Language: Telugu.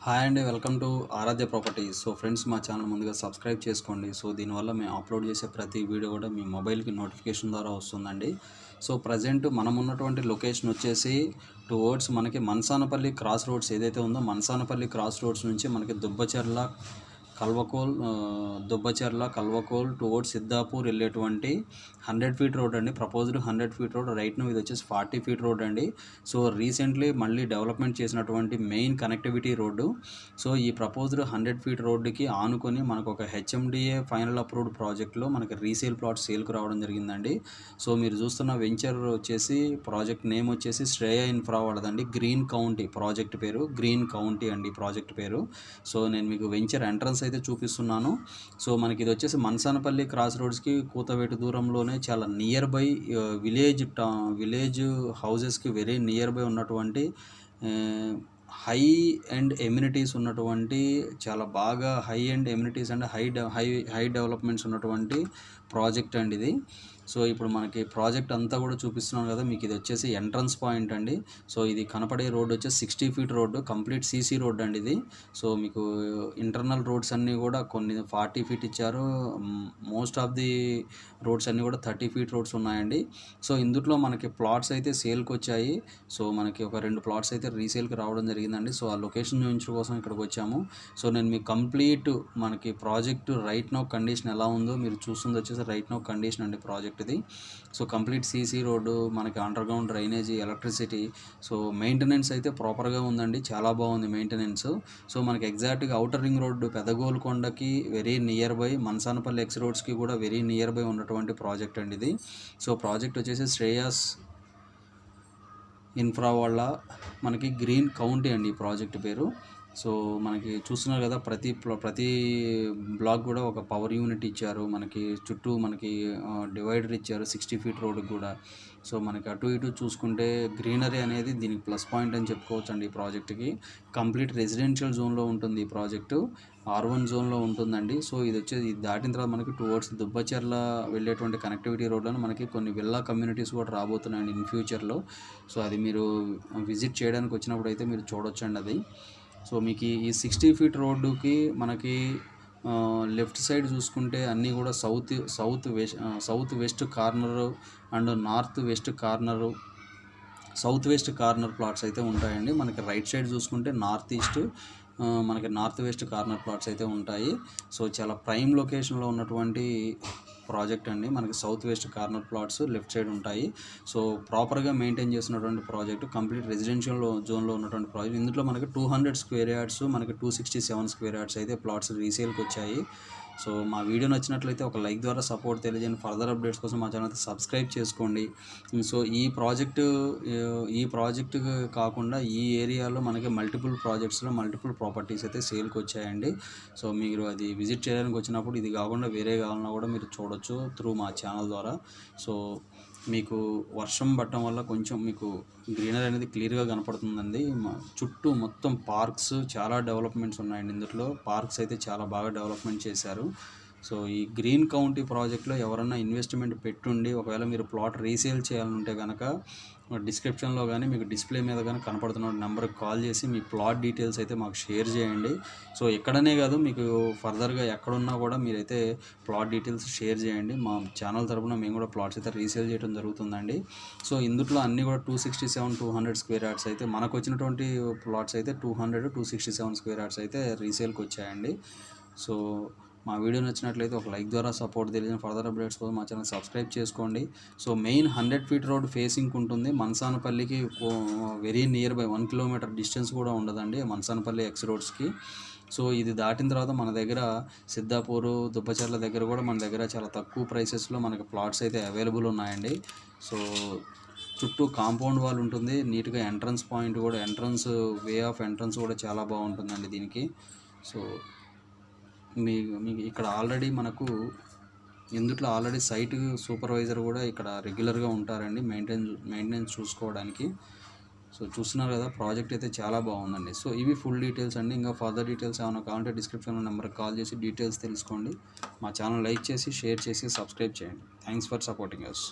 హాయ్ అండి, welcome to Aaradhya properties. So friends, మా ఛానల్ ముందుగా సబ్స్క్రైబ్ చేసుకోండి. సో దీనివల్ల మేము అప్లోడ్ చేసే ప్రతి వీడియో కూడా మీ మొబైల్కి నోటిఫికేషన్ ద్వారా వస్తుందండి. సో ప్రజెంట్ మనం ఉన్నటువంటి లొకేషన్ వచ్చేసి టువర్డ్స్ మనకి మనసానపల్లి క్రాస్ రోడ్స్ ఏదైతే ఉందో, మనసానపల్లి క్రాస్ రోడ్స్ నుంచి మనకి దుబ్బచెర్ల కల్వకోల్ టువర్డ్స్ సిద్ధాపూర్ వెళ్ళేటువంటి 100 ఫీట్ రోడ్ అండి. Proposed 100 feet road. రైట్ ను ఇది వచ్చేసి 40 ఫీట్ రోడ్ అండి. సో రీసెంట్లీ మళ్ళీ డెవలప్మెంట్ చేసినటువంటి మెయిన్ కనెక్టివిటీ రోడ్డు. సో ఈ ప్రపోజ్డ్ 100 ఫీట్ రోడ్డుకి ఆనుకొని మనకు ఒక హెచ్ఎండిఏ ఫైనల్ అప్రూవ్డ్ ప్రాజెక్ట్లో మనకి రీసేల్ ప్లాట్ సేల్కు రావడం జరిగిందండి. సో మీరు చూస్తున్న వెంచర్ వచ్చేసి ప్రాజెక్ట్ నేమ్ వచ్చేసి శ్రేయ ఇన్ఫ్రా వాళ్ళదండి. గ్రీన్ కౌంటీ ప్రాజెక్ట్ పేరు, గ్రీన్ కౌంటీ అండి ప్రాజెక్ట్ పేరు. సో నేను మీకు వెంచర్ ఎంట్రన్స్ అయితే చూపిస్తున్నాను. సో మనకి ఇది వచ్చేసి మనసానపల్లి క్రాస్ రోడ్స్కి కూతవేటు దూరంలోనే చాలా నియర్ బై విలేజ్ హౌజెస్కి వెరీ నియర్ బై ఉన్నటువంటి హై అండ్ ఎమ్యూనిటీస్ ఉన్నటువంటి, చాలా బాగా high end amenities and high developments ఉన్నటువంటి ప్రాజెక్ట్ అండి ఇది. సో ఇప్పుడు మనకి ప్రాజెక్ట్ అంతా కూడా చూపిస్తున్నాను కదా మీకు. ఇది వచ్చేసి ఎంట్రన్స్ పాయింట్ అండి. సో ఇది కనపడే రోడ్ వచ్చేసి 60 feet road, complete CC road అండి ఇది. సో మీకు ఇంటర్నల్ రోడ్స్ అన్నీ కూడా కొన్ని 40 ఫీట్ ఇచ్చారు. మోస్ట్ ఆఫ్ ది రోడ్స్ అన్నీ కూడా 30 ఫీట్ రోడ్స్ ఉన్నాయండి. సో ఇందులో మనకి ప్లాట్స్ అయితే సేల్కి వచ్చాయి. సో మనకి ఒక 2 ప్లాట్స్ అయితే రీసేల్కి రావడం జరిగిందండి. సో ఆ లొకేషన్ చూపించడం కోసం ఇక్కడికి వచ్చాము. సో నేను మీకు కంప్లీట్ మనకి ప్రాజెక్టు రైట్ నౌ కండిషన్ ఎలా ఉందో మీరు చూస్తుంది వచ్చేసి రైట్ నౌ కండిషన్ అండి ప్రాజెక్ట్ ఇది. సో కంప్లీట్ సీసీ రోడ్డు, మనకి underground drainage, electricity. So maintenance అయితే ప్రాపర్గా ఉందండి, చాలా బాగుంది మెయింటెనెన్స్. సో మనకి ఎగ్జాక్ట్గా అవుటర్ రింగ్ రోడ్డు పెదగోల్కొండకి very near by, Manasanpally X రోడ్స్కి కూడా వెరీ నియర్ బై ఉన్నటువంటి ప్రాజెక్ట్ అండి ఇది. సో ప్రాజెక్ట్ వచ్చేసి శ్రేయాస్ ఇన్ఫ్రా వాళ్ళ మనకి గ్రీన్ కౌంటీ అండి ఈ ప్రాజెక్ట్ పేరు. సో మనకి చూస్తున్నారు కదా, ప్రతి బ్లాక్ కూడా ఒక పవర్ యూనిట్ ఇచ్చారు. మనకి చుట్టూ మనకి డివైడర్ ఇచ్చారు 60 ఫీట్ రోడ్కి కూడా. సో మనకి అటు ఇటు చూసుకుంటే గ్రీనరీ అనేది దీనికి ప్లస్ పాయింట్ అని చెప్పుకోవచ్చు అండి ఈ ప్రాజెక్ట్కి. కంప్లీట్ రెసిడెన్షియల్ జోన్లో ఉంటుంది ఈ ప్రాజెక్టు, R1 జోన్లో ఉంటుందండి. సో ఇది వచ్చేది, ఇది దాటిన తర్వాత మనకి టువర్డ్స్ దుబ్బచెర్ల వెళ్ళేటువంటి కనెక్టివిటీ రోడ్లను మనకి కొన్ని విల్లా కమ్యూనిటీస్ కూడా రాబోతున్నాయండి ఇన్ ఫ్యూచర్లో. సో అది మీరు విజిట్ చేయడానికి వచ్చినప్పుడు అయితే మీరు చూడొచ్చండి అది. సో మీకు ఈ 60 ఫీట్ రోడ్డుకి మనకి లెఫ్ట్ సైడ్ చూసుకుంటే అన్నీ కూడా south west corner and south west corner plots అయితే ఉంటాయండి. మనకి రైట్ సైడ్ చూసుకుంటే మనకి నార్త్ వెస్ట్ కార్నర్ ప్లాట్స్ అయితే ఉంటాయి. సో చాలా ప్రైమ్ లొకేషన్లో ఉన్నటువంటి ప్రాజెక్ట్ అండి. మనకి south west corner plots left side ఉంటాయి. సో ప్రాపర్గా మెయింటైన్ చేస్తున్నటువంటి ప్రాజెక్ట్, కంప్లీట్ రెసిడెన్షియల్ జోన్లో ఉన్నటువంటి ప్రాజెక్ట్. ఇందులో మనకి 200 స్క్వేర్ యార్డ్స్, మనకి 267 స్క్వేర్ యార్డ్స్ అయితే ప్లాట్స్ రీసేల్కి వచ్చాయి. సో మా వీడియో నచ్చినట్లయితే ఒక లైక్ ద్వారా సపోర్ట్ తెలియజేయండి. ఫర్దర్ అప్డేట్స్ కోసం మా ఛానల్ సబ్స్క్రైబ్ చేసుకోండి. సో ఈ ప్రాజెక్టు కాకుండా ఈ ఏరియాలో మనకి మల్టిపుల్ ప్రాపర్టీస్ అయితే సేల్కి వచ్చాయండి. సో మీరు అది విజిట్ చేయడానికి వచ్చినప్పుడు ఇది కాకుండా వేరే కావాలన్నా కూడా మీరు చూడొచ్చు త్రూ మా ఛానల్ ద్వారా. సో మీకు వర్షం పడటం వల్ల కొంచెం మీకు గ్రీనరీ అనేది క్లియర్గా కనపడుతుందండి. చుట్టూ మొత్తం పార్క్స్, చాలా డెవలప్మెంట్స్ ఉన్నాయండి ఇందులో. పార్క్స్ అయితే చాలా బాగా డెవలప్మెంట్ చేశారు. సో ఈ గ్రీన్ కౌంటీ ప్రాజెక్ట్లో ఎవరన్నా ఇన్వెస్ట్మెంట్ పెట్టుండి ఒకవేళ మీరు ప్లాట్ రీసేల్ చేయాలంటే కనుక డిస్క్రిప్షన్లో కానీ మీకు డిస్ప్లే మీద కానీ కనపడుతున్న నెంబర్కి కాల్ చేసి మీ ప్లాట్ డీటెయిల్స్ అయితే మాకు షేర్ చేయండి. సో ఎక్కడనే కాదు, మీకు ఫర్దర్గా ఎక్కడున్నా కూడా మీరైతే ప్లాట్ డీటెయిల్స్ షేర్ చేయండి. మా ఛానల్ తరపున మేము కూడా ప్లాట్స్ అయితే రీసేల్ చేయడం జరుగుతుందండి. సో ఇందులో అన్నీ కూడా 267, 200 స్క్వేర్ యార్డ్స్ అయితే మనకు వచ్చినటువంటి ప్లాట్స్ అయితే 200, 267 స్క్వేర్ యార్డ్స్ అయితే రీసేల్కి వచ్చాయండి. సో మా వీడియో నచ్చినట్లయితే ఒక లైక్ ద్వారా సపోర్ట్ తెలియజేసిన. ఫర్దర్ అప్డేట్స్ కోసం మా ఛానల్ సబ్స్క్రైబ్ చేసుకోండి. So main 100 feet road facing ఉంటుంది. మనసానపల్లికి very near by 1 kilometre distance కూడా ఉండదండి మనసానపల్లి ఎక్స్ రోడ్స్కి. సో ఇది దాటిన తర్వాత మన దగ్గర సిద్ధాపూరు, దుబ్బచెర్ల దగ్గర కూడా మన దగ్గర చాలా తక్కువ ప్రైసెస్లో మనకి ప్లాట్స్ అయితే అవైలబుల్ ఉన్నాయండి. సో చుట్టూ కాంపౌండ్ వాల్ ఉంటుంది. నీట్గా ఎంట్రన్స్ పాయింట్ కూడా, వే ఆఫ్ ఎంట్రన్స్ కూడా చాలా బాగుంటుందండి దీనికి. సో మీకు ఇక్కడ ఆల్రెడీ సైట్ సూపర్వైజర్ కూడా ఇక్కడ రెగ్యులర్గా ఉంటారండి మెయింటెనెన్స్ చూసుకోవడానికి. సో చూస్తున్నారు కదా, ప్రాజెక్ట్ అయితే చాలా బాగుందండి. సో ఇవి ఫుల్ డీటెయిల్స్ అండి. ఇంకా ఫర్దర్ డీటెయిల్స్ ఏమైనా కావాలంటే డిస్క్రిప్షన్లో నెంబర్కి కాల్ చేసి డీటెయిల్స్ తెలుసుకోండి. మా ఛానల్ లైక్ చేసి, షేర్ చేసి, సబ్స్క్రైబ్ చేయండి. Thanks for supporting us.